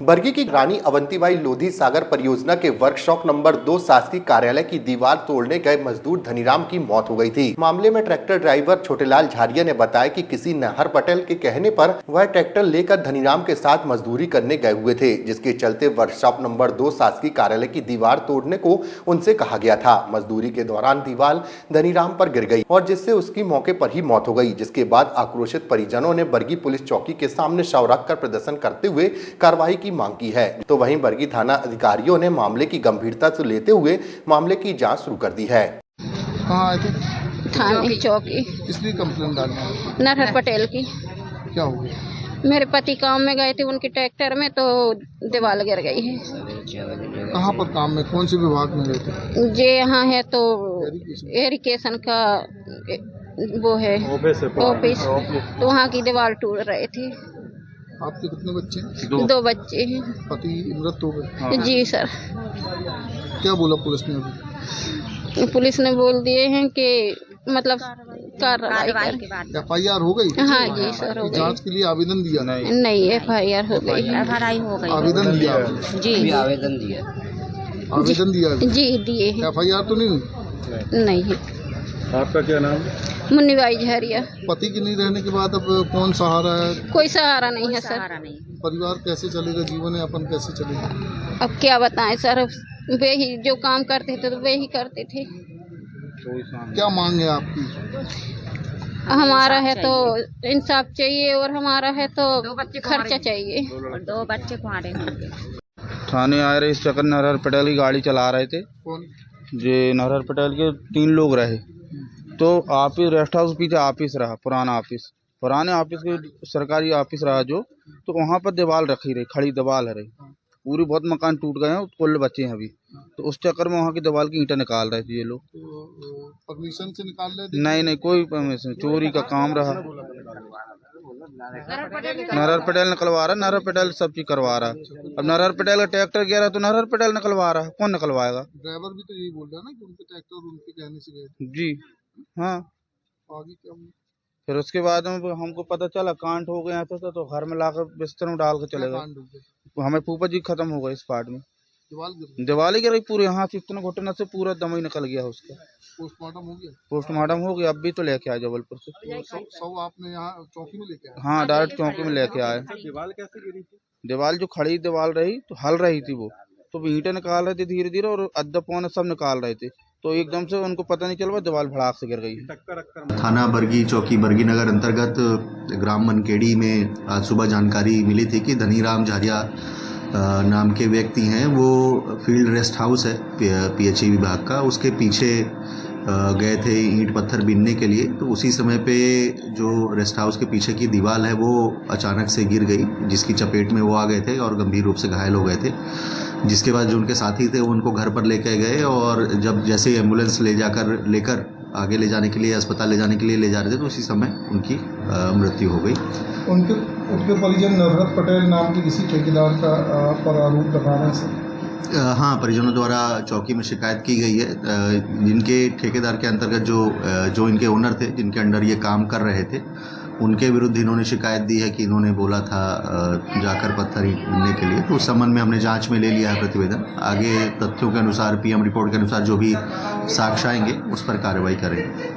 बरगी की रानी अवंतीबाई लोधी सागर परियोजना के वर्कशॉप नंबर 2 शासकीय कार्यालय की दीवार तोड़ने गए मजदूर धनीराम की मौत हो गई थी। मामले में ट्रैक्टर ड्राइवर छोटेलाल झारिया ने बताया कि किसी नहर पटेल के कहने पर वह ट्रैक्टर लेकर धनीराम के साथ मजदूरी करने गए हुए थे, जिसके चलते वर्कशॉप नंबर 2 शासकीय कार्यालय की दीवार तोड़ने को उनसे कहा गया था। मजदूरी के दौरान दीवार धनीराम पर गिर गई और जिससे उसकी मौके पर ही मौत हो गई, जिसके बाद आक्रोशित परिजनों ने बरगी पुलिस चौकी के सामने शव रखकर प्रदर्शन करते हुए कार्रवाई की मांग की है। तो वहीं बरगी थाना अधिकारियों ने मामले की गंभीरता से लेते हुए मामले की जांच शुरू कर दी है। कहाँ आए थे? थाने चौकी। इसलिए कंप्लेंट डालना? नरहर पटेल की। क्या हो गया? मेरे पति काम में गए थे उनके ट्रैक्टर में, तो दीवार गिर गई है। कहाँ पर काम में, कौन से विभाग में गए थे? जे यहाँ है तो एरिकेशन का वो है ऑफिस, तो वहाँ की दीवार टूट रहे थे। आपके कितने बच्चे हैं? 2 बच्चे हैं। पति मृत हो गए? जी सर। क्या बोला पुलिस ने अभी? पुलिस ने बोल दिए हैं कि मतलब कार्रवाई FIR हो गई? हाँ जी सर, हो गई। जांच के लिए आवेदन दिया? नहीं, FIR हो गई। आवेदन दिया? जी आवेदन दिया? जी दिए। FIR तो नहीं हुई? नहीं। आपका क्या नाम? मुन्नीबाई झारिया। पति के नहीं रहने के बाद अब कौन सहारा है? कोई सहारा नहीं है सर। परिवार कैसे चलेगा, जीवन यापन कैसे चलेगा? अब क्या बताएं सर, वे ही जो काम करते थे तो वे ही करते थे। क्या मांग है आपकी? हमारा है तो इंसाफ चाहिए और हमारा है तो खर्चा चाहिए। 2 बच्चे कुंवारे होंगे। थाने आए रहे इस चक्कर नरहर पटेल की गाड़ी चला रहे थे। कौन? जे नरहर पटेल के 3 लोग रहे, तो ऑफिस रेस्ट हाउस पीछे ऑफिस रहा, पुराने ऑफिस के सरकारी ऑफिस रहा जो, तो वहाँ पर दीवार रखी रही, खड़ी दीवार है रही पूरी, बहुत मकान टूट गए हैं, कुल बचे हैं अभी। तो उस चक्कर में वहाँ की दीवार की ईंटें निकाल रहे थे ये लोग। परमिशन से निकाल रहे थे? नहीं, कोई परमिशन, चोरी का काम रहा। नरहर पटेल निकलवा रहा, नरहर पटेल सब चीज करवा रहा। अब नरहर पटेल का ट्रैक्टर गिरा तो नरहर पटेल निकलवा रहा, कौन निकलवाएगा? ड्राइवर भी तो यही बोल रहा है ना कि उनके ट्रैक्टर उनके कहने से गए। जी हाँ। आगे क्या? फिर उसके बाद में हमको पता चला कांड हो गया था, तो घर में लाकर बिस्तर में डाल के चले गए। हमें फूफा जी खत्म हो गए इस पार्ट में। दिवाली गिर गई पूरे हाथ, इतने घुटने से पूरा दम ही निकल गया उसका। पोस्टमार्टम हो गया? पोस्टमार्टम हो गया, अब भी तो लेके आए जबलपुर से। सब आपने यहाँ चौकी में लेके आए? हाँ, डायरेक्ट चौकी में लेके आए। दीवार कैसे गिरी थी? दीवार जो खड़ी दीवार रही तो हल रही थी, वो तो ईंटें निकाल रहे थे धीरे धीरे और अद्धा पौने सब निकाल रहे थे, तो एकदम से उनको पता नहीं चला, दीवार भड़ाक से गिर गई। थाना बरगी चौकी बरगी नगर अंतर्गत ग्राम मनकेड़ी में आज सुबह जानकारी मिली थी कि धनीराम झारिया नाम के व्यक्ति हैं, वो फील्ड रेस्ट हाउस है PHE विभाग का, उसके पीछे गए थे ईंट पत्थर बीनने के लिए। तो उसी समय पे जो रेस्ट हाउस के पीछे की दीवार है वो अचानक से गिर गई, जिसकी चपेट में वो आ गए थे और गंभीर रूप से घायल हो गए थे। जिसके बाद जो उनके साथी थे वो उनको घर पर लेके गए और जब जैसे ही एम्बुलेंस लेकर आगे ले जाने के लिए, अस्पताल ले जाने के लिए ले जा रहे थे, तो उसी समय उनकी मृत्यु हो गई। उनके परिजन नरहर पटेल नाम के किसी ठेकेदार का पर आरोप लगा रहे हैं? हाँ, परिजनों द्वारा चौकी में शिकायत की गई है। जिनके ठेकेदार के अंतर्गत जो इनके ओनर थे, जिनके अंडर ये काम कर रहे थे, उनके विरुद्ध इन्होंने शिकायत दी है कि इन्होंने बोला था जाकर पत्थर ईंटने के लिए। तो उस संबंध में हमने जांच में ले लिया है प्रतिवेदन। आगे तथ्यों के अनुसार, PM रिपोर्ट के अनुसार जो भी साक्ष्य आएंगे उस पर कार्रवाई करेंगे।